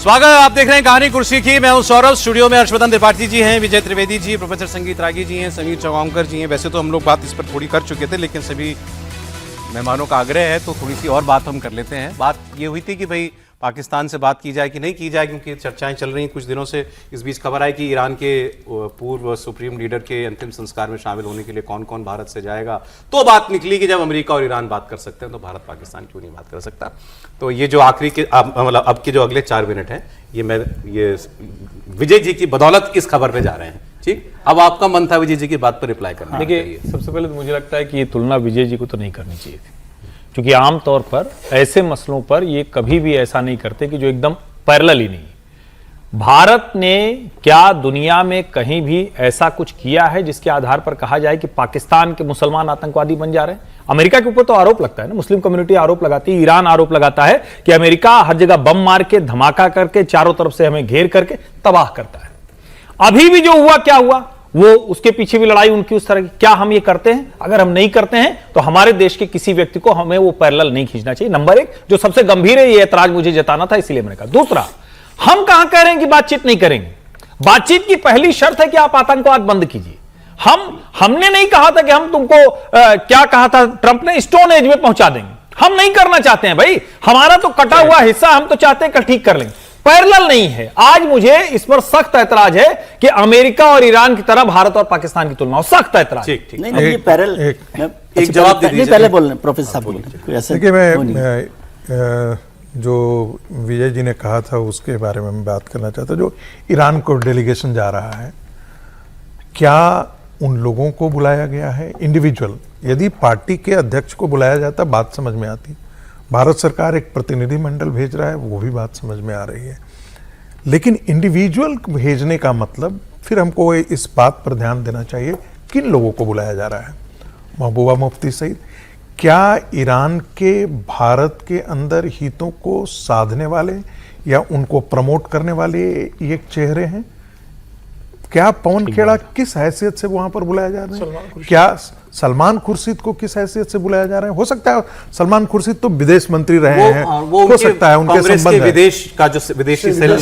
स्वागत है, आप देख रहे हैं कहानी कुर्सी की। मैं हूं सौरभ, स्टूडियो में हर्षवर्धन त्रिपाठी जी हैं, विजय त्रिवेदी जी, प्रोफेसर संगीत रागी जी हैं, समीर चौगांवकर जी हैं। वैसे तो हम लोग बात इस पर थोड़ी कर चुके थे, लेकिन सभी मेहमानों का आग्रह है तो थोड़ी सी और बात हम कर लेते हैं। बात ये हुई थी कि भाई पाकिस्तान से बात की जाए कि नहीं की जाए, क्योंकि चर्चाएं चल रही कुछ दिनों से। इस बीच खबर आई कि ईरान के पूर्व सुप्रीम लीडर के अंतिम संस्कार में शामिल होने के लिए कौन कौन भारत से जाएगा। तो बात निकली कि जब अमेरिका और ईरान बात कर सकते हैं तो भारत पाकिस्तान क्यों नहीं बात कर सकता। तो ये जो आखिरी के मतलब अब के जो अगले 4 मिनट हैं, ये विजय जी की बदौलत इस खबर पे जा रहे हैं। ठीक, अब आपका मन था विजय जी की बात पर रिप्लाई करना। देखिए, सबसे पहले तो मुझे लगता है कि ये तुलना विजय जी को तो नहीं करनी चाहिए थी, क्योंकि आमतौर पर ऐसे मसलों पर ये कभी भी ऐसा नहीं करते कि जो एकदम पैरेलल ही नहीं। भारत ने क्या दुनिया में कहीं भी ऐसा कुछ किया है जिसके आधार पर कहा जाए कि पाकिस्तान के मुसलमान आतंकवादी बन जा रहे हैं? अमेरिका के ऊपर तो आरोप लगता है ना, मुस्लिम कम्युनिटी आरोप लगाती है, ईरान आरोप लगाता है कि अमेरिका हर जगह बम मार के, धमाका करके, चारों तरफ से हमें घेर करके तबाह करता है। अभी भी जो हुआ, क्या हुआ, वो उसके पीछे भी लड़ाई उनकी उस तरह की। क्या हम ये करते हैं? अगर हम नहीं करते हैं तो हमारे देश के किसी व्यक्ति को हमें वो पैरेलल नहीं खींचना चाहिए। नंबर 1 जो सबसे गंभीर है, ये ऐतराज मुझे जताना था, इसलिए मैंने कहा। दूसरा, हम कहां कह रहे हैं कि बातचीत नहीं करेंगे। बातचीत की पहली शर्त है कि आप आतंकवाद बंद कीजिए। हमने नहीं कहा था कि हम तुमको क्या कहा था ट्रंप ने, स्टोन एज में पहुंचा देंगे। हम नहीं करना चाहते हैं भाई, हमारा तो कटा हुआ हिस्सा हम तो चाहते हैं कि ठीक कर लेंगे। पैरेलल नहीं है। आज मुझे इस पर सख्त ऐतराज है कि अमेरिका और ईरान की तरह भारत और पाकिस्तान की तुलना हो। सख्त ऐतराज। नहीं, ये पैरेलल एक जवाब दे दीजिए। पहले बोलने प्रोफेसर साहब बोलें। देखिए, मैं जो विजय जी ने कहा था उसके बारे में मैं बात करना चाहता हूं। जो ईरान को डेलीगेशन जा रहा है, क्या उन लोगों को बुलाया गया है इंडिविजुअल? यदि पार्टी के अध्यक्ष को बुलाया जाता बात समझ में आती। भारत सरकार एक प्रतिनिधिमंडल भेज रहा है, वो भी बात समझ में आ रही है। लेकिन इंडिविजुअल भेजने का मतलब, फिर हमको इस बात पर ध्यान देना चाहिए किन लोगों को बुलाया जा रहा है। महबूबा मुफ्ती सहित क्या ईरान के भारत के अंदर हितों को साधने वाले या उनको प्रमोट करने वाले ये चेहरे हैं? क्या पवन खेड़ा किस हैसियत से वहां पर बुलाया जा रहा है? क्या सलमान खुर्शीद को किस हैसियत से बुलाया जा रहा है? हो सकता है सलमान खुर्शीद तो विदेश मंत्री रहे हैं, हो सकता है उनके संबंध है विदेश का जो सेल,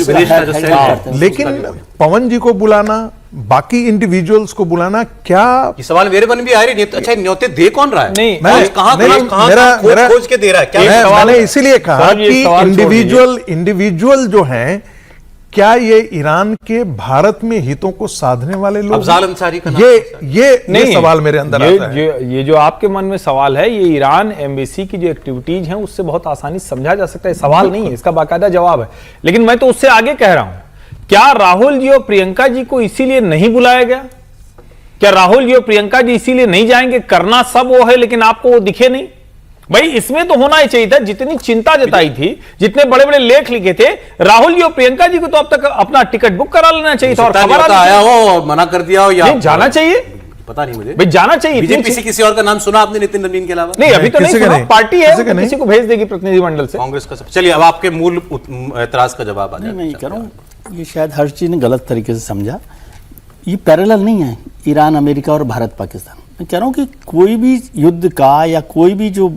लेकिन पवन जी को बुलाना, बाकी इंडिविजुअल्स को बुलाना, क्या ये सवाल मेरे मन भी आ रही है। अच्छा, न्योते दे कौन रहा है? नहीं, कहां खोज के दे रहा है? क्या मैंने इसीलिए कहा कि इंडिविजुअल जो हैं, क्या ये ईरान के भारत में हितों को साधने वाले लोग? अफजाल अंसारी का नाम ये सवाल मेरे अंदर आता है। ये जो आपके मन में सवाल है, ये ईरान एम्बेसी की जो एक्टिविटीज हैं उससे बहुत आसानी से समझा जा सकता है। सवाल नहीं है, इसका बाकायदा जवाब है। लेकिन मैं तो उससे आगे कह रहा हूं, क्या राहुल जी और प्रियंका जी को इसीलिए नहीं बुलाया गया? क्या राहुल जी और प्रियंका जी इसीलिए नहीं जाएंगे? करना सब वो है, लेकिन आपको वो दिखे नहीं? भाई, इसमें तो होना ही चाहिए था। जितनी चिंता जताई थी, जितने बड़े बड़े लेख लिखे थे, राहुल जी और प्रियंका जी को तो अब तक अपना टिकट बुक करा लेना चाहिए था। और खबर आया हो और मना कर दिया हो, या जाना चाहिए? पता नहीं मुझे। भाई, जाना चाहिए। बीजेपी किसी और का नाम सुना आपने नितिन नवीन के अलावा? नहीं, अभी तो नहीं सुना। पार्टी है, किसी को भेज देगी प्रतिनिधिमंडल से, कांग्रेस का। चलिए, अब आपके मूल एतराज का जवाब आ जाए। मैं कह रहा हूं, ये शायद हर्ष जी ने गलत तरीके से समझा। ये पैरेलल नहीं है ईरान, अमेरिका और भारत पाकिस्तान। मैं कह रहा हूं कि कोई भी युद्ध का या कोई भी जो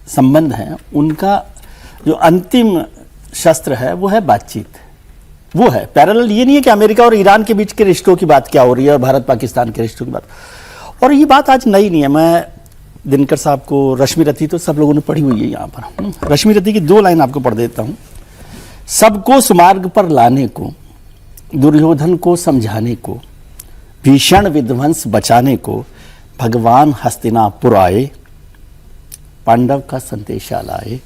संबंध है, उनका जो अंतिम शस्त्र है वो है बातचीत। वो है पैरेलल। ये नहीं है कि अमेरिका और ईरान के बीच के रिश्तों की बात क्या हो रही है और भारत पाकिस्तान के रिश्तों की बात। और ये बात आज नई नहीं है। मैं दिनकर साहब को, रश्मि रथी तो सब लोगों ने पढ़ी हुई है यहाँ पर। रश्मि रथी की 2 लाइन आपको पढ़ देता हूँ। सबको सुमार्ग पर लाने को, दुर्योधन को समझाने को, भीषण विध्वंस बचाने को भगवान हस्तिनापुर आए, पांडव का संदेशा लाए।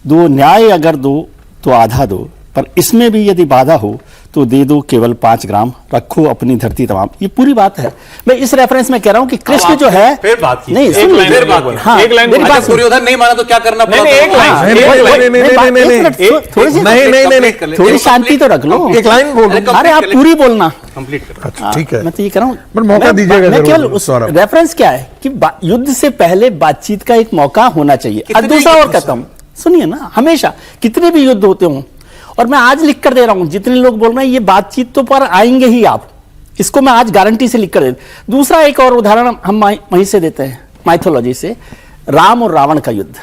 दो न्याय अगर दो तो आधा दो, पर इसमें भी यदि बाधा हो तो दे दो केवल 5 ग्राम, रखो अपनी धरती तमाम। ये पूरी बात है। मैं इस रेफरेंस में कह रहा हूं कि कृष्ण जो है, फिर बात की। नहीं, एक लाइन दुर्योधन नहीं माना तो क्या करना पड़ा? थोड़ी शांति तो रख लो। एक लाइन बोलो। अरे आप पूरी बोलना। कंप्लीट करो। ठीक है, मैं तो ये कह रहा हूं, मौका दीजिएगा। केवल रेफरेंस क्या है कि युद्ध से पहले बातचीत का एक मौका होना चाहिए। और दूसरा और कहता हूं, सुनिए ना, हमेशा कितने भी युद्ध होते हों, और मैं आज लिख कर दे रहा हूं, जितने लोग बोल रहे हैं ये बातचीत तो पर आएंगे ही आप, इसको मैं आज गारंटी से लिख कर दे। दूसरा एक और उदाहरण हम वहीं से देते हैं, माइथोलॉजी से, राम और रावण का युद्ध।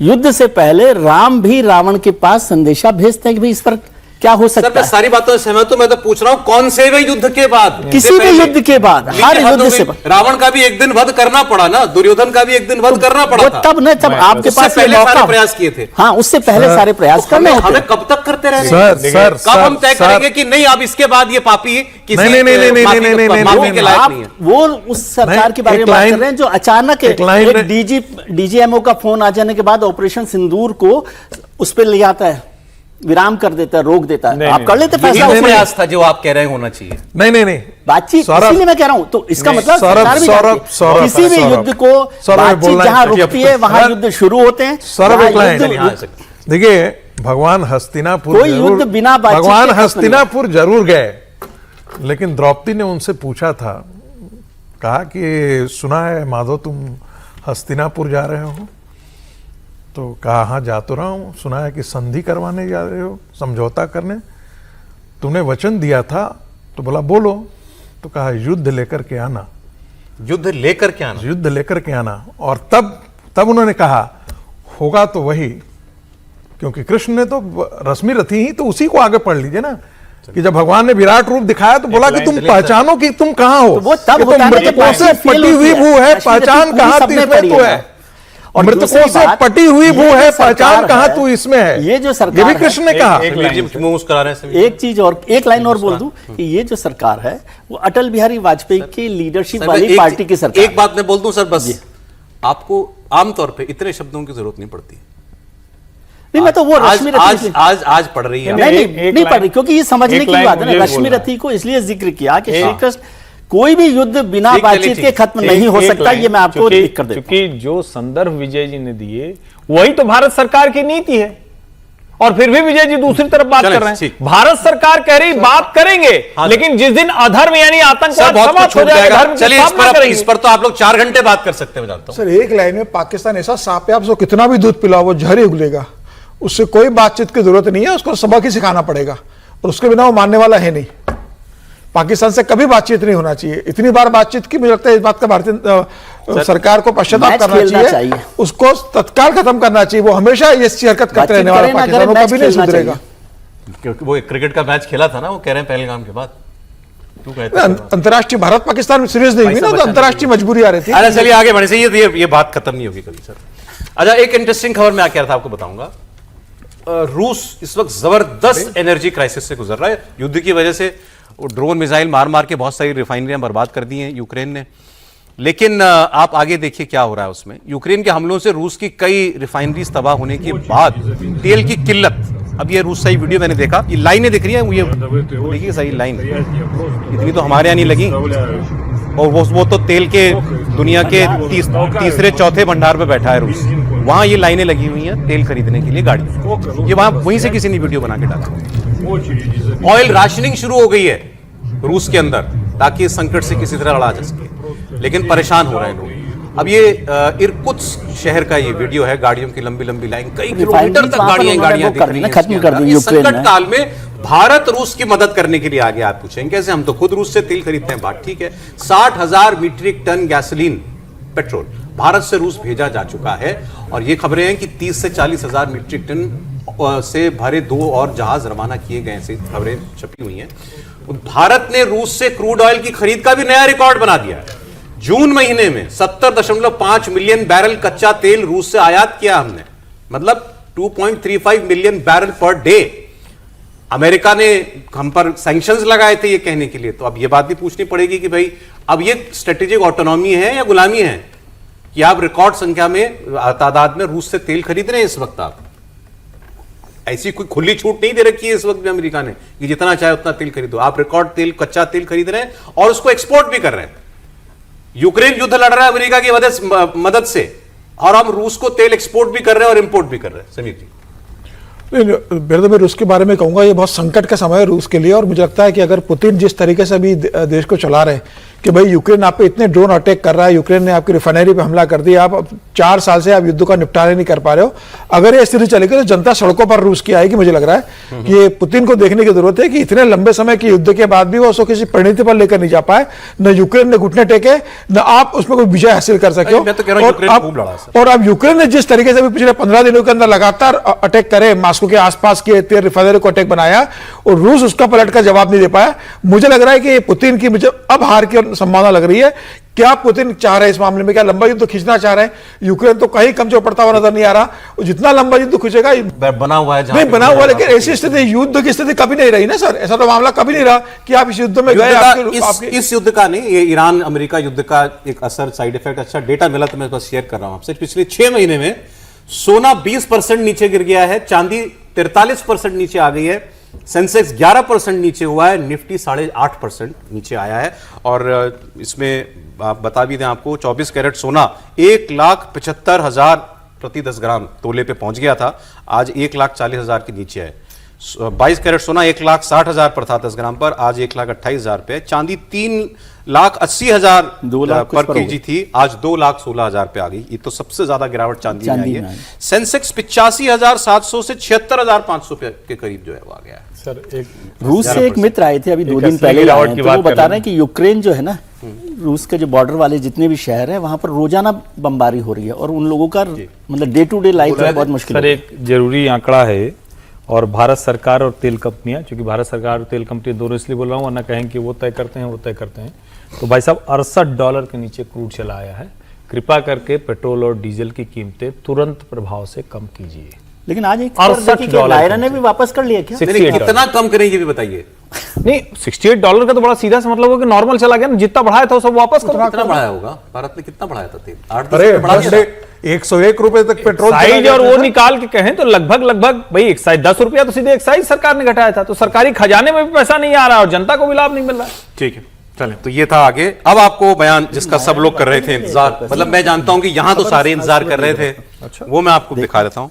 युद्ध से पहले राम भी रावण के पास संदेशा भेजते हैं कि भाई इस पर क्या हो सर सकता मैं है। सारी बातों से सहमत हूं, मैं तो पूछ रहा हूं कौन से भी युद्ध के बाद, किसी इससे भी पहले? युद्ध के बाद, लेकिन हर हद युद्ध हो से गई। रावण का भी एक दिन वध करना पड़ा ना, दुर्योधन का भी एक दिन वध करना पड़ा वो था। तब नहीं, तब आपके उससे पास ये पहले सारे मौका, प्रयास किए थे। हाँ उससे पहले सारे प्रयास करने हमें होते हमें कब तक करते रहेंगे? सर कब हम तय करेंगे कि नहीं अब इसके बाद ये पापी किसी माफी के लायक नहीं है? वो उस सरकार के बारे में बात कर रहे हैं जो अचानक एक लाइन एक डीजीएमओ का फोन आ जाने के बाद ऑपरेशन सिंदूर को उस पर ले जाता है, विराम कर देता है, रोक देता है। आप कर लेते फैसला यही उसमें। प्रयास था जो आप कह रहे हैं होना चाहिए। नहीं बातचीत, सौरभ, इसीलिए मैं कह रहा हूं, तो इसका मतलब सरकार भी जानती है, सौरभ, किसी भी सौरभ, युद्ध को सौरभ बातचीत बोलना जहां है। रुकती है वहां युद्ध शुरू होते हैं। सौरभ जहां एक लाइन, युद्ध- देखिए भगवान हस्तिनापुर कोई जरूर- युद्ध बिना बातचीत के भगवान खत्म नहीं हस्तिनापुर जरूर गए, लेकिन द्रौपदी ने उनसे पूछा था, कहा कि सुना है माधव तुम हस्तिनापुर जा रहे हो, तो कहा हाँ जा तो रहा हूं, सुना है कि संधि करवाने जा रहे हो, समझौता करने, तूने वचन दिया था, तो बोला बोलो, तो कहा युद्ध लेकर के आना, युद्ध लेकर के आना। युद्ध लेकर के आना। और तब उन्होंने कहा होगा तो वही, क्योंकि कृष्ण ने तो रश्मि रथी ही, तो उसी को आगे पढ़ लीजिए ना, कि जब भगवान ने विराट रूप दिखाया तो बोला कि तुम पहचानो कि तुम कहां हो, तो वो तब कि होता है ना जब मृतकों से बातचीत पटी फेल हुई होती भू है, रश्मि पहचान रथी कहां पूरी तू सबने इसमें तो पढ़ी है, और मृतकों दूसरी से बात, पटी हुई भू ये है, जो पहचान सरकार कहां है, तू इसमें है, ये जो सरकार ये भी है, कृष्ण ने कहा। मुस्कुरा रहे हैं एक चीज और एक लाइन और बोल दूं कि ये जो सरकार है वो अटल बिहारी वाजपेयी की लीडरशिप वाली पार्टी की सरकार एक बात मैं बोल दूं सर, बस आपको आमतौर पे इतने शब्दों की जरूरत नहीं पड़ती। नहीं, मैं तो वो आज रश्मि आज रथी आज आज पढ़ रही है। नहीं पढ़ रही, क्योंकि ये समझने एक की लाइन बात है मुझे ना, रश्मि बोलना रथी को इसलिए जिक्र किया कि एक- श्री कृष्ण कोई भी युद्ध बिना ठीक, चलिए, बातचीत के ठीक। खत्म नहीं हो एक सकता, लाइन, ये मैं आपको चूंकि- लिख कर देता हूं। चूंकि जो संदर्भ विजय जी ने दिए वही तो भारत सरकार की नीति है, और फिर भी विजय जी दूसरी तरफ बात चलें, कर रहे हैं। ठीक। भारत सरकार कह रही बात करेंगे, हाँ, लेकिन जिस दिन अधर्म यानी सर आतंकवाद बहुत कुछ समाप्त हो छूट जाएगा, जाएगा। धर्म की चलिए स्थापना करेंगे। इस पर तो आप लोग 4 घंटे बात कर सकते हैं, मैं जानता हूं। सर एक लाइन में पाकिस्तान ऐसा सांप है, आप उसको कितना भी दूध पिलाओ वो जहर ही उगलेगा, उससे कोई बातचीत की जरूरत नहीं है, उसको सबक ही सिखाना पड़ेगा, और उसके बिना वो मानने वाला है नहीं। पाकिस्तान से कभी बातचीत नहीं होना चाहिए, इतनी बार बातचीत की, मुझे लगता है इस बात का भारतीय सरकार को पश्चाताप मैच करना खेलना चाहिए, चाहिए। उसको तत्काल खत्म करना चाहिए। वो हमेशा ये हरकत करते रहने वाला बातचीत करें ना पाकिस्तान, वो करें, कभी मैच नहीं खेलना सुधरेगा। क्योंकि वो एक क्रिकेट का मैच खेला था ना, वो कह रहे हैं पहलगाम के बाद। तू कहते हैं अंतर्राष्ट्रीय भारत पाकिस्तान सीरीज नहीं हुई ना, तो अंतर्राष्ट्रीय मजबूरी आ रही थी। अरे चलिए आगे बढ़े, ये बात खत्म नहीं होगी कभी सर। अच्छा, एक इंटरेस्टिंग खबर मैं क्या था आपको बताऊंगा। रूस इस वक्त जबरदस्त एनर्जी क्राइसिस से गुजर रहा है। युद्ध की वजह से वो ड्रोन मिसाइल मार मार के बहुत सारी रिफाइनरियां बर्बाद कर दी हैं यूक्रेन ने। लेकिन आप आगे देखिए क्या हो रहा है उसमें। यूक्रेन के हमलों से रूस की कई रिफाइनरीज तबाह होने के बाद तेल की किल्लत। अब ये रूस सही वीडियो मैंने देखा, ये लाइनें दिख रही हैं, ये देखिए सही लाइन, इतनी तो हमारे यहाँ नहीं लगी, और वो तो तेल के दुनिया के तीसरे चौथे भंडार पे बैठा है रूस। वहां ये लाइनें लगी हुई हैं तेल खरीदने के लिए गाड़ी, ये वहां वहीं से किसी ने वीडियो बना के डाला। ऑयल राशनिंग शुरू हो गई है रूस के अंदर ताकि इस संकट से किसी तरह लड़ा जा सके, लेकिन परेशान हो रहे हैं लोग। अब ये इरकुत्स्क शहर का ये वीडियो है, गाड़ियों की लंबी लंबी लाइन, कई किलोमीटर तक गाड़ियां दिख रही हैं। खत्म कर दी इस यूक्रेन संकट में। काल में भारत रूस की मदद करने के लिए आगे। आप पूछेंगे कैसे, हम तो खुद रूस से तेल खरीदते हैं, बात ठीक है। 60,000 metric ton gasoline petrol Bharat से रूस भेजा जा चुका है, और ये खबरें हैं कि 30 से 40,000 मीट्रिक टन से भरे 2 और जहाज रवाना किए गए, ऐसी खबरें छपी हुई हैं। भारत ने रूस से क्रूड ऑयल की खरीद का भी नया रिकॉर्ड बना दिया है। जून महीने में 70.5 मिलियन बैरल कच्चा तेल रूस से आयात किया हमने, मतलब 2.35 million barrel per day. America ने हम पर सैंक्शंस लगाए थे ये कहने के लिए, तो अब ये बात भी पूछनी पड़ेगी कि भाई अब ये स्ट्रेटेजिक ऑटोनॉमी है या गुलामी है कि आप रिकॉर्ड संख्या में तादाद में रूस से तेल खरीद रहे हैं इस वक्त। आप ऐसी कोई खुली छूट नहीं दे रखी है इस वक्त भी अमेरिका ने कि जितना चाहे उतना तेल खरीदो। आप रिकॉर्ड तेल, कच्चा तेल खरीद रहे हैं और उसको एक्सपोर्ट भी कर रहे हैं। यूक्रेन युद्ध लड़ रहा है अमेरिका की मदद से, और हम रूस को तेल एक्सपोर्ट भी कर रहे हैं और इंपोर्ट भी कर रहे हैं। समीर जी, मेरे तो मैं रूस के बारे में कहूंगा, ये बहुत संकट का समय है रूस के लिए, और मुझे लगता है कि अगर पुतिन जिस तरीके से अभी देश को चला रहे हैं कि भाई यूक्रेन आप पे इतने ड्रोन अटैक कर रहा है, यूक्रेन ने आपकी रिफाइनरी पे हमला कर दिया, आप 4 साल से आप युद्ध का निपटारा नहीं कर पा रहे हो, अगर ये स्थिति चलेगी तो जनता सड़कों पर रूस की आएगी। मुझे लग रहा है कि ये पुतिन को देखने की जरूरत है कि इतने लंबे समय के युद्ध के बाद भी वो उसको किसी परिणति पर लेकर नहीं जा पाए, न यूक्रेन ने घुटने टेके, न आप उसमें कोई विजय हासिल कर सके हो। मैं तो कह रहा हूं यूक्रेन खूब लड़ा सर। और अब यूक्रेन ने जिस तरीके से पिछले 15 दिनों के अंदर लगातार अटैक करे, मॉस्को के आसपास के 13 रिफाइनरी को अटैक बनाया और रूस उसका पलट कर जवाब नहीं दे पाया। मुझे लग रहा है कि पुतिन की मुझे अब हार की संभावना लग रही है। क्या पुतिन चाह रहे हैं इस मामले में? क्या लंबा युद्ध खींचना चाह रहे हैं? यूक्रेन तो कहीं कमजोर पड़ता हुआ नजर नहीं आ रहा। जितना लंबा युद्ध खींचेगा बना हुआ है, नहीं बना हुआ, लेकिन ऐसी स्थिति युद्ध की स्थिति कभी नहीं रही ना सर। ऐसा तो मामला कभी नहीं रहा कि आप इस युद्ध में गए। इस युद्ध का नहीं, ये ईरान अमेरिका युद्ध का एक असर, साइड इफेक्ट अच्छा डेटा मिला तो मैं बस शेयर कर रहा हूं आपसे। पिछले 6 महीने में सोना 20% नीचे गिर गया है, चांदी 43% नीचे आ गई है, सेंसेक्स 11% नीचे हुआ है, निफ्टी 8.5% नीचे आया है। और इसमें आप बता भी दें आपको, 24 कैरेट सोना 1,75,000 प्रति 10 ग्राम तोले पे पहुंच गया था, आज 1,40,000 के नीचे है। 22 कैरेट सोना 1,60,000 पर था 10 ग्राम पर, आज 1,28,000 पे है। चांदी 3,80,000 पर केजी थी, आज 2,16,000 पे आ गई। ये तो सबसे ज्यादा गिरावट चांदी में आई है। सेंसेक्स 85,700 से 76,500 के करीब जो है वो आ गया है। सर एक रूस से एक मित्र आए थे अभी 2 दिन पहले, तो वो बता रहे हैं कि यूक्रेन जो है ना, रूस के जो बॉर्डर वाले जितने भी शहर हैं वहां पर रोजाना बमबारी हो रही है और उन लोगों का मतलब डे टू डे लाइफ में बहुत मुश्किल है। सर एक जरूरी आंकड़ा है, और भारत सरकार और तेल कंपनियां, क्योंकि भारत सरकार और तेल कंपनी दोनों इसलिए बोल रहा हूँ, वरना कहें कि वो तय करते हैं वो तय करते हैं, तो भाई साहब $68 के नीचे क्रूड चला आया है। कृपा करके पेट्रोल और डीजल की कीमतें तुरंत प्रभाव से कम कीजिए। लेकिन आज एक $68 नायरा ने भी वापस कर लिया क्या? कितना कम करें ये भी बताइए। नहीं, $68 का तो बड़ा सीधा सा मतलब हो कि नॉर्मल चला गया ना, जितना बढ़ाया था वो सब वापस करो। कितना बढ़ाया होगा? भारत ने कितना बढ़ाया था तेल? 8 अरे बढ़ा दिया। 101 रुपए तक पेट्रोल एक्साइज और वो निकाल के कहें तो लगभग भाई एक्साइज 10 रुपया तो सीधे एक्साइज सरकार ने घटाया था, तो सरकारी खजाने में भी पैसा नहीं आ रहा और जनता को भी लाभ नहीं मिल रहा। ठीक है, चलें, तो ये था आगे। अब आपको बयान जिसका सब लोग कर रहे थे इंतजार, मतलब मैं जानता हूं कि यहां तो सारे इंतजार कर रहे थे, वो मैं आपको दिखा देता हूं।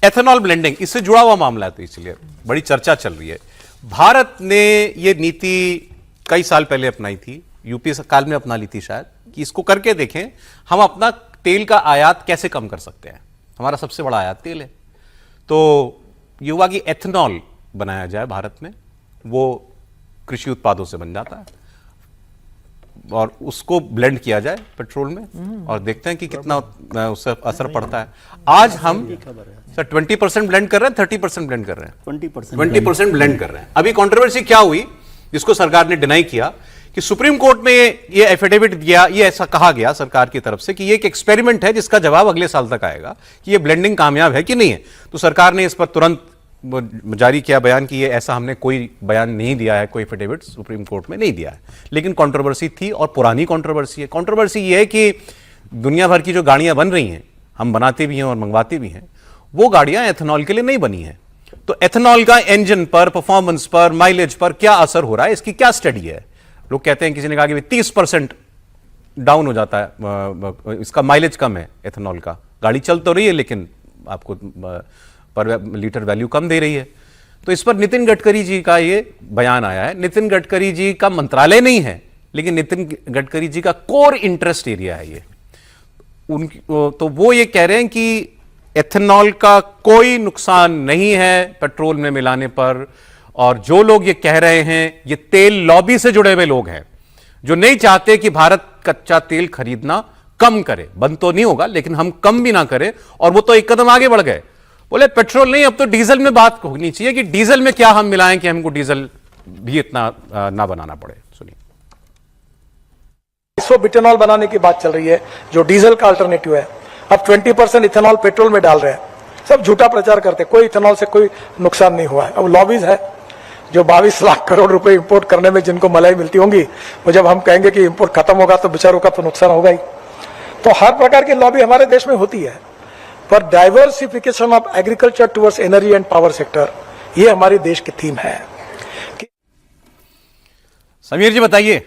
एथेनॉल ब्लेंडिंग, इससे जुड़ा हुआ मामला है, तो इसलिए बड़ी चर्चा चल रही है। भारत ने ये नीति कई साल पहले अपनाई थी, यूपीए काल में अपना ली थी शायद, कि इसको करके देखें हम अपना तेल का आयात कैसे कम कर सकते हैं। हमारा सबसे बड़ा आयात तेल है, तो ये हुआ कि एथेनॉल बनाया जाए भारत में, वो कृषि उत्पादों से बन जाता है और उसको ब्लेंड किया जाए पेट्रोल में और देखते हैं कि कितना उससे असर पड़ता है। आज हम सर 20% ब्लेंड कर रहे हैं, 30% ब्लेंड कर रहे हैं, 20% ब्लेंड कर रहे हैं। अभी कंट्रोवर्सी क्या हुई, जिसको सरकार ने डिनाई किया कि सुप्रीम कोर्ट में ये एफिडेविट दिया, ये ऐसा कहा गया सरकार की तरफ से कि ये एक एक्सपेरिमेंट है जिसका जवाब अगले साल तक आएगा कि ये ब्लेंडिंग कामयाब है कि नहीं है। तो सरकार ने इस पर तुरंत जारी किया बयान कि ये ऐसा हमने कोई बयान नहीं दिया है, कोई एफिडेविट सुप्रीम कोर्ट में नहीं दिया है। लेकिन कंट्रोवर्सी थी और पुरानी कंट्रोवर्सी है। कंट्रोवर्सी ये है कि दुनिया भर की जो गाड़ियां बन रही हैं, हम बनाते भी हैं और मंगवाते भी हैं, वो गाड़ियां एथेनॉल के लिए नहीं बनी है। तो एथेनॉल का इंजन पर, परफॉर्मेंस पर, माइलेज पर क्या असर हो रहा है, इसकी क्या स्टडी है? लोग कहते हैं, किसी ने कहा कि 30% डाउन हो जाता है, इसका माइलेज कम है एथेनॉल का। गाड़ी चल तो रही है लेकिन आपको पर लीटर वैल्यू कम दे रही है। तो इस पर नितिन गडकरी जी का ये बयान आया है। नितिन गडकरी जी का मंत्रालय नहीं है, लेकिन नितिन गडकरी जी का कोर इंटरेस्ट एरिया है ये। तो वो ये कह रहे हैं कि एथेनॉल का कोई नुकसान नहीं है पेट्रोल में मिलाने पर, और जो लोग ये कह रहे हैं ये तेल लॉबी से जुड़े हुए लोग हैं जो नहीं चाहते कि भारत कच्चा तेल खरीदना कम करे। बंद तो नहीं होगा लेकिन हम कम भी ना करें, और वो तो एक कदम आगे बढ़ गए, बोले पेट्रोल नहीं, अब तो डीजल में बात होनी चाहिए कि डीजल में क्या हम मिलाएं कि हमको डीजल भी इतना ना बनाना पड़े। सुनिए। बिटेनॉल बनाने की बात चल रही है जो डीजल का अल्टरनेटिव है। अब 20% इथेनॉल पेट्रोल में डाल रहे हैं, सब झूठा प्रचार करते हैं, कोई इथेनॉल से कोई नुकसान नहीं हुआ है। अब लॉबीज है जो 22 लाख करोड़ रुपए इंपोर्ट करने में जिनको मलाई मिलती होंगी, वो जब हम कहेंगे कि इंपोर्ट खत्म होगा तो बेचारों का तो नुकसान होगा ही। तो हर प्रकार की लॉबी हमारे देश में होती है, पर diversification of agriculture towards energy and power sector, ये हमारे देश की थीम है। समीर जी बताइए,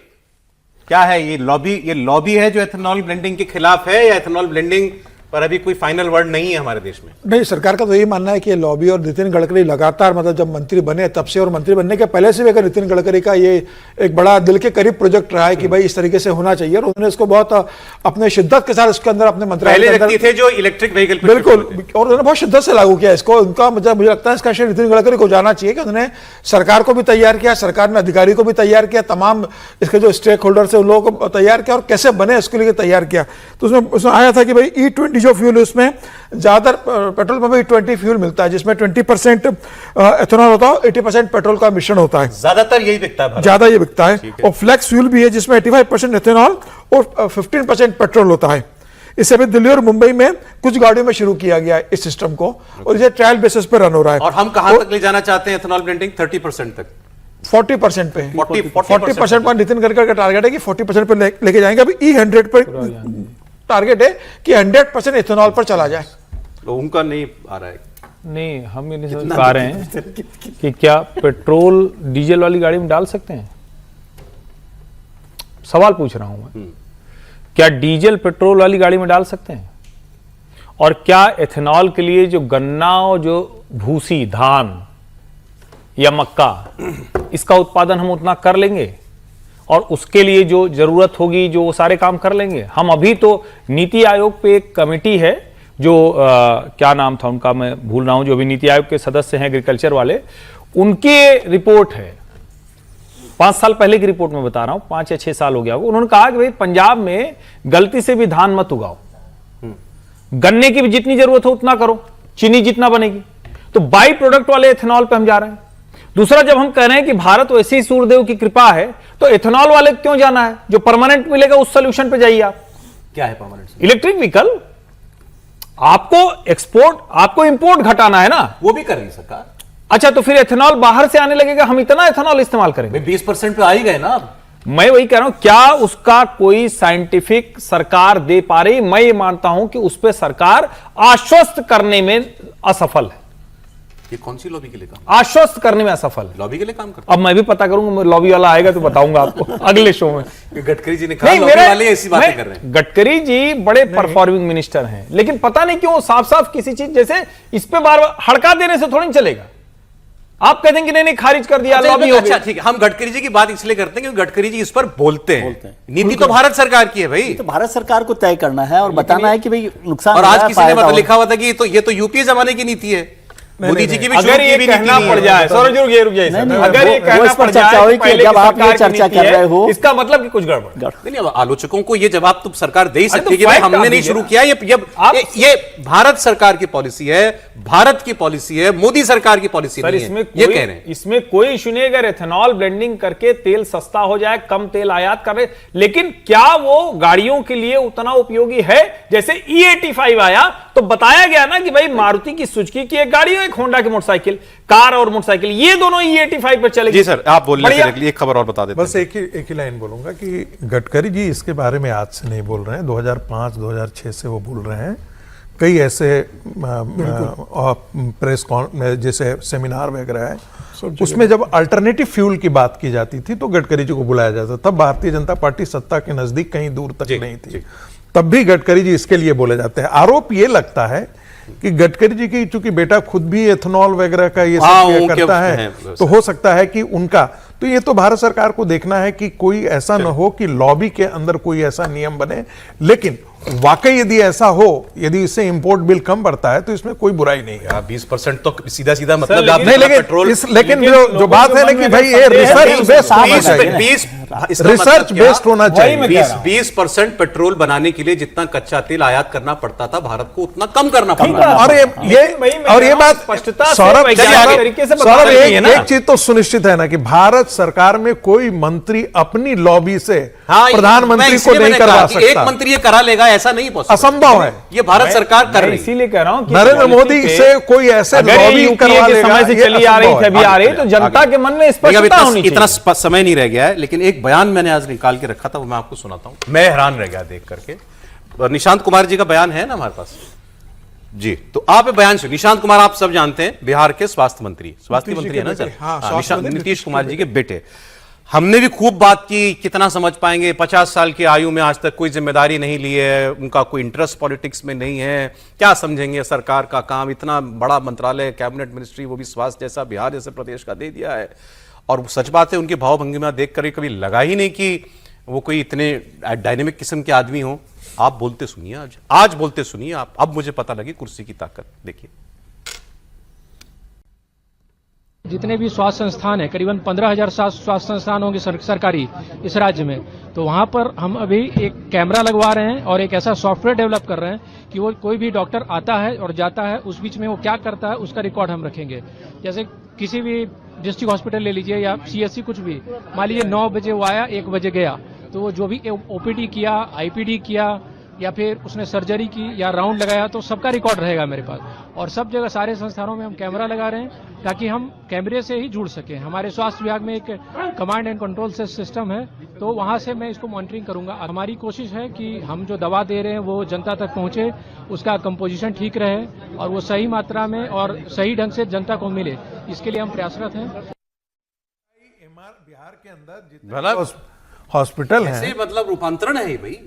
क्या है ये लॉबी? ये लॉबी है जो एथेनॉल ब्लेंडिंग के खिलाफ है, या एथेनॉल ब्लेंडिंग पर अभी कोई फाइनल वर्ड नहीं है हमारे देश में। नहीं, सरकार का तो यही मानना है कि लॉबी और नितिन गडकरी लगातार मतलब जब मंत्री बने तब से और मंत्री बनने के पहले से भी अगर नितिन गडकरी का ये एक बड़ा दिल के करीब प्रोजेक्ट रहा है कि भाई इस तरीके से होना चाहिए, और उन्होंने इसको बहुत अपने शिद्दत के साथ इसके अंदर अपने मंत्रालय पहले के अंदर व्यक्ति थे जो इलेक्ट्रिक व्हीकल बिल्कुल, और उन्होंने बहुत शिद्दत से लागू किया इसको। उनका मतलब मुझे लगता है इसका श्रेय नितिन गडकरी को जाना चाहिए कि उन्होंने सरकार को भी तैयार किया, सरकार ने अधिकारी को भी तैयार किया, तमाम इसके जो स्टेक होल्डर्स है उन लोगों को तैयार किया और कैसे बने इसके लिए तैयार किया। तो उसमें आया था कि भाई E20 जो फ्यूल है उसमें ज्यादातर पेट्रोल में भी E20 फ्यूल मिलता है, जिसमें 20% एथेनॉल होता है, 80% पेट्रोल का मिश्रण होता है, ज्यादातर यही बिकता है, ज्यादा ये बिकता है। और फ्लेक्स फ्यूल भी है जिसमें 85% एथेनॉल और 15% पेट्रोल होता है। इसे अभी दिल्ली और मुंबई में कुछ गाड़ियों में शुरू किया गया है इस सिस्टम को, और इसे ट्रायल बेसिस पर रन हो रहा है। और हम कहां तक ले जाना चाहते हैं एथेनॉल ब्लेंडिंग? 30% तक, 40% पे, 40% पर नितिन गडकरी का टारगेट है कि 40% पे लेके जाएंगे। अभी E100 पर टारगेट है कि 100% इथेनॉल पर चला जाए। तो उनका नहीं आ रहा है। नहीं, हम ये नहीं समझ पा रहे हैं कि क्या पेट्रोल डीजल वाली गाड़ी में डाल सकते हैं? सवाल पूछ रहा हूं मैं, क्या डीजल पेट्रोल वाली गाड़ी में डाल सकते हैं? और क्या एथेनॉल के लिए जो गन्ना और जो भूसी, धान या मक्का, इसका उत्पादन हम उतना कर लेंगे? और उसके लिए जो जरूरत होगी, जो वो सारे काम कर लेंगे हम? अभी तो नीति आयोग पे एक कमेटी है जो क्या नाम था उनका, मैं भूल रहा हूं, जो भी नीति आयोग के सदस्य हैं एग्रीकल्चर वाले, उनके रिपोर्ट है 5 साल पहले की रिपोर्ट में बता रहा हूं, 5 या 6 साल हो गया होगा। उन्होंने कहा कि भाई पंजाब में गलती से भी धान मत उगाओ, गन्ने की भी जितनी जरूरत हो उतना करो, चीनी जितना बनेगी। तो बाई प्रोडक्ट वाले एथेनॉल पे हम जा रहे हैं। दूसरा, जब हम कह रहे हैं कि भारत वैसे ही सूर्यदेव की कृपा है, तो एथेनॉल वाले क्यों जाना है? जो परमानेंट मिलेगा उस सोल्यूशन पे जाइए आप। क्या है परमानेंट? Electric vehicle. आपको एक्सपोर्ट, आपको इंपोर्ट घटाना है ना, वो भी कर रही सरकार। अच्छा, तो फिर एथेनॉल बाहर से आने लगेगा, हम इतना एथेनॉल इस्तेमाल करेंगे। 20% पे आ ही गए ना अब। मैं वही कह रहा हूं, क्या उसका कोई साइंटिफिक सरकार दे पा रही? मैं ये मानता हूं कि उस पर सरकार आश्वस्त करने में असफल है। ये कौन सी लॉबी के लिए काम? आश्वस्त करने में असफल है। लॉबी के लिए काम करता अब मैं भी पता करूंगा, लॉबी वाला आएगा तो बताऊंगा आपको अगले शो में। है। गडकरी जी ने कहा लॉबी वाले ऐसी बातें कर रहे हैं। गडकरी जी बड़े परफॉर्मिंग मिनिस्टर हैं, लेकिन पता नहीं क्यों साफ साफ किसी चीज, जैसे इस पे बार बार हड़का देने से थोड़ी नहीं चलेगा। आप कहते हैं कि नहीं खारिज कर दिया, लॉबी हो गई। अच्छा ठीक है, हम गडकरी जी की बात इसलिए करते हैं क्योंकि गडकरी जी इस पर बोलते हैं। नीति तो भारत सरकार की है भाई, तो भारत सरकार को तय करना है और बताना है कि भाई नुकसान और आज किसी ने फायदा लिखा हुआ था कि ये तो यूपीए जमाने की नीति है। मोदी जी की भी अगर ये कहना पड़ जाए, सौरभ जी रुक जाइए, अगर ये कहना पड़ जाए कि जब आप ये चर्चा कर रहे हो, इसका मतलब कि कुछ गड़बड़। नहीं, अब आलोचकों को ये जवाब तो सरकार दे ही सकती है कि तो भाई हमने नहीं शुरू किया, ये भारत सरकार की पॉलिसी है, भारत की पॉलिसी है, मोदी सरकार की पॉलिसी नहीं है, ये कह रहे हैं। इसमें कोई इशू नहीं। अगर एथेनॉल ब्लेंडिंग करके तेल सस्ता हो जाए, कम तेल आयात कर रहे, लेकिन क्या वो गाड़ियों के लिए उतना उपयोगी है? जैसे E85 आया तो बताया गया ना कि भाई मारुति की, सुजुकी की एक गाड़ी है, एक होंडा की मोटरसाइकिल, कार और मोटरसाइकिल, ये दोनों E85 पर चलेगी। जी सर, आप बोल रहे हैं, एक खबर और बता देते हैं। बस एक ही लाइन बोलूंगा कि गडकरी जी इसके बारे में आज से नहीं बोल रहे हैं, 2005-2006 से वो बोल रहे हैं। कई ऐसे प्रेस जैसे सेमिनार वगैरह है, उसमें जब अल्टरनेटिव फ्यूल की बात की जाती थी तो गडकरी जी को बुलाया जाता, तब भारतीय जनता पार्टी सत्ता के नजदीक कहीं दूर तक नहीं थी, तब भी गडकरी जी इसके लिए बोले जाते हैं। आरोप ये लगता है कि गडकरी जी की, चूंकि बेटा खुद भी एथेनॉल वगैरह का ये सब करता है, तो हो सकता है कि उनका, तो ये तो भारत सरकार को देखना है कि कोई ऐसा न हो कि लॉबी के अंदर कोई ऐसा नियम बने। लेकिन वाकई यदि ऐसा हो, यदि इससे इंपोर्ट बिल कम बढ़ता है तो इसमें कोई बुराई नहीं है। 20% तो सीधा सीधा मतलब आप नहीं, लेकिन जो बात है ना कि भाई ये रिसर्च बेस्ड होना चाहिए। 20% पेट्रोल बनाने के लिए जितना कच्चा तेल आयात करना पड़ता था भारत को, उतना कम करना पड़ता था। और ये बात सौरभ, एक चीज तो सुनिश्चित है ना कि भारत सरकार में कोई मंत्री अपनी लॉबी से प्रधानमंत्री को नहीं करवा सकता। एक मंत्री ये करा लेगा ऐसा नहीं पॉसिबल, असंभव है। ये भारत सरकार कर रही है। इसीलिए कह रहा हूं कि नरेंद्र मोदी से कोई ऐसे लॉबी करवा लेगा, समय से चली आ रही थी, अभी आ रही, तो जनता के मन में स्पष्टता होनी चाहिए। इतना समय नहीं रह गया है, लेकिन एक बयान मैंने आज निकाल के रखा था, वो मैं आपको सुनाता हूं। मैं हैरान रह गया देख करके। निशांत कुमार जी का बयान है ना हमारे पास जी, तो आप बयान सुनिए। निशांत कुमार आप सब जानते हैं, बिहार के स्वास्थ्य मंत्री है ना सर, नीतीश कुमार जी के बेटे। हमने भी खूब बात की, कितना समझ पाएंगे, 50 साल की आयु में आज तक कोई जिम्मेदारी नहीं ली है, उनका कोई इंटरेस्ट पॉलिटिक्स में नहीं है, क्या समझेंगे सरकार का काम, इतना बड़ा मंत्रालय, कैबिनेट मिनिस्ट्री, वो भी स्वास्थ्य जैसा, बिहार जैसे प्रदेश का दे दिया है। और सच बात है, उनकी भावभंगिमा देख कर कभी लगा ही नहीं कि वो कोई इतने डायनेमिक किस्म के आदमी हो। आप बोलते सुनिए, आज बोलते सुनिए आप, अब मुझे पता लगी कुर्सी की ताकत। देखिए, जितने भी स्वास्थ्य संस्थान है, करीबन 15,000 स्वास्थ्य संस्थान होंगे सरकारी इस राज्य में, तो वहां पर हम अभी एक कैमरा लगवा रहे हैं और एक ऐसा सॉफ्टवेयर डेवलप कर रहे हैं कि वो कोई भी डॉक्टर आता है और जाता है, उस बीच में वो क्या करता है उसका रिकॉर्ड हम रखेंगे। जैसे किसी भी डिस्ट्रिक्ट हॉस्पिटल ले लीजिए या सीएससी कुछ भी, मान लीजिए 9 बजे वो आया, 1 बजे गया, तो वो जो भी ओपीडी किया, आईपीडी किया या फिर उसने सर्जरी की या राउंड लगाया, तो सबका रिकॉर्ड रहेगा मेरे पास। और सब जगह सारे संस्थानों में हम कैमरा लगा रहे हैं ताकि हम कैमरे से ही जुड़ सकें। हमारे स्वास्थ्य विभाग में एक कमांड एंड कंट्रोल सिस्टम है, तो वहां से मैं इसको मॉनिटरिंग करूंगा। हमारी कोशिश है कि हम जो दवा दे रहे हैं वो जनता तक पहुंचे, उसका कंपोजिशन ठीक रहे और वो सही मात्रा में और सही ढंग से जनता को मिले, इसके लिए हम प्रयासरत हैं। बिहार के अंदर जितने हॉस्पिटल है, ऐसे मतलब रूपांतरण है भाई,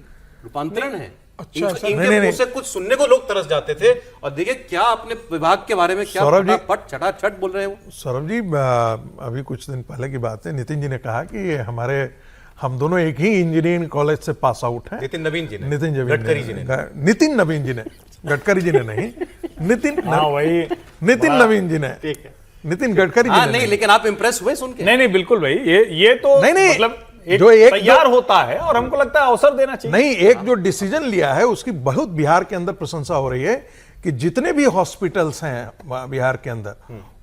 रूपांतरण है। अच्छा, इनके मुंह से कुछ सुनने को लोग तरस जाते थे, और देखिए क्या अपने विभाग के बारे में क्या फटाफट छटाछट बोल रहे हो। सौरभ जी, अभी कुछ दिन पहले की बात है, नितिन जी ने कहा कि हम दोनों एक ही इंजीनियरिंग कॉलेज से पास आउट हैं। नितिन नवीन जी ने, गडकरी जी ने, नितिन नवीन जी ने, गडकरी जी ने नहीं, नितिन नवीन जी ने, नितिन गडकरी जी ने नहीं, लेकिन आप इंप्रेस हुए सुन के? नहीं बिल्कुल भाई, ये तो नहीं मतलब जो एक तैयार होता है और हमको लगता है अवसर देना चाहिए। नहीं, एक जो डिसीजन लिया है उसकी बहुत बिहार के अंदर प्रशंसा हो रही है कि जितने भी हॉस्पिटल्स हैं बिहार के अंदर,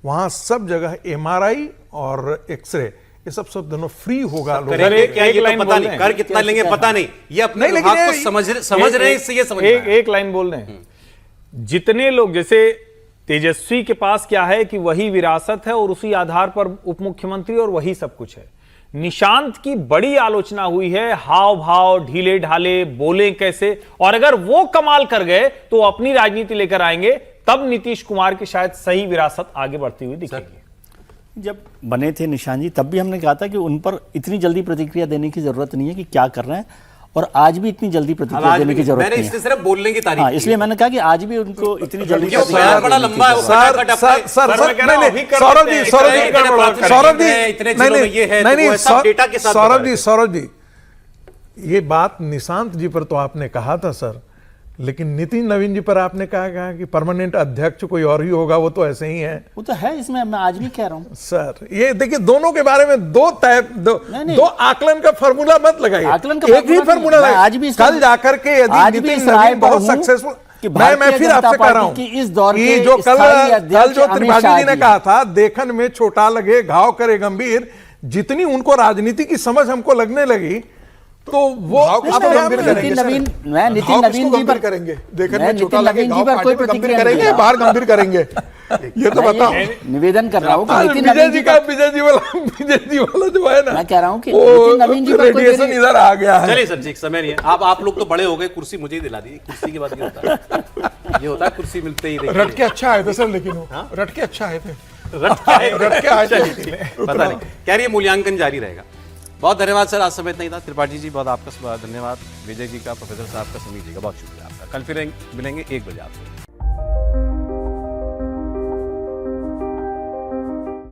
वहां सब जगह एमआरआई और एक्सरे, ये सब दोनों फ्री होगा। लोग क्या ये तो पता नहीं, कर कितना लेंगे पता नहीं, ये अपने विभाग को समझ रहे हैं, इससे ये समझ रहे हैं। एक लाइन बोल रहे हैं, जितने लोग, जैसे तेजस्वी के पास क्या है कि वही विरासत है और उसी आधार पर उप मुख्यमंत्री और वही सब कुछ है। निशांत की बड़ी आलोचना हुई है, हाव भाव, ढीले ढाले, बोले कैसे, और अगर वो कमाल कर गए तो अपनी राजनीति लेकर आएंगे, तब नीतीश कुमार की शायद सही विरासत आगे बढ़ती हुई दिखेगी। जब बने थे निशांत जी, तब भी हमने कहा था कि उन पर इतनी जल्दी प्रतिक्रिया देने की जरूरत नहीं है कि क्या कर रहे हैं, और आज भी इतनी जल्दी प्रतिक्रिया देने की जरूरत नहीं है। सिर्फ बोलने की तारीफ, इसलिए मैंने कहा कि आज भी उनको इतनी जल्दी बड़ा लंबा है, सौरभ जी, ये बात निशांत जी पर तो आपने कहा था सर, लेकिन नितिन नवीन जी पर आपने कहा कि परमानेंट अध्यक्ष कोई और ही होगा, वो तो ऐसे ही है। वो तो है, इसमें मैं आज भी कह रहा हूँ सर। ये देखिए, दोनों के बारे में दो आकलन का फार्मूला मत लगाइए, एक ही फार्मूला आज भी कल जाकर के यदि नितिन नवीन बहुत सक्सेसफुल, मैं फिर आपसे कह रहा हूं कि इस दौर की जो कल जो त्रिपाठी जी ने कहा था, देखन में छोटा लगे घाव करे गंभीर, जितनी उनको राजनीति की समझ हमको लगने लगी, तो वो गंभीर करेंगे। नितिन नवीन जी पर करेंगे, देखने में छोटा लगे घाव कोई गंभीर करेंगे, बाहर गंभीर करेंगे, ये तो बताओ। निवेदन कर रहा हूँ कि विजय जी वाला जो है ना, मैं कह रहा हूँ कि नितिन नवीन जी पर रेडिएशन इधर आ गया है। चलिए सर जी, समय नहीं है, आप लोग तो बड़े हो गए, कुर्सी मुझे ही दिला दी। कुर्सी के बाद ये होता है कुर्सी मिलते ही रट के अच्छा आए थे सर, लेकिन रट के अच्छा आए थे, रट के आए थे, पता नहीं, कह रही है मूल्यांकन जारी रहेगा। बहुत धन्यवाद सर, आज समय इतना ही था। त्रिपाठी जी बहुत आपका धन्यवाद, विजय जी का, प्रोफेसर साहब का, समीर जी का बहुत शुक्रिया आपका। कल फिर मिलेंगे 1 बजे आपसे।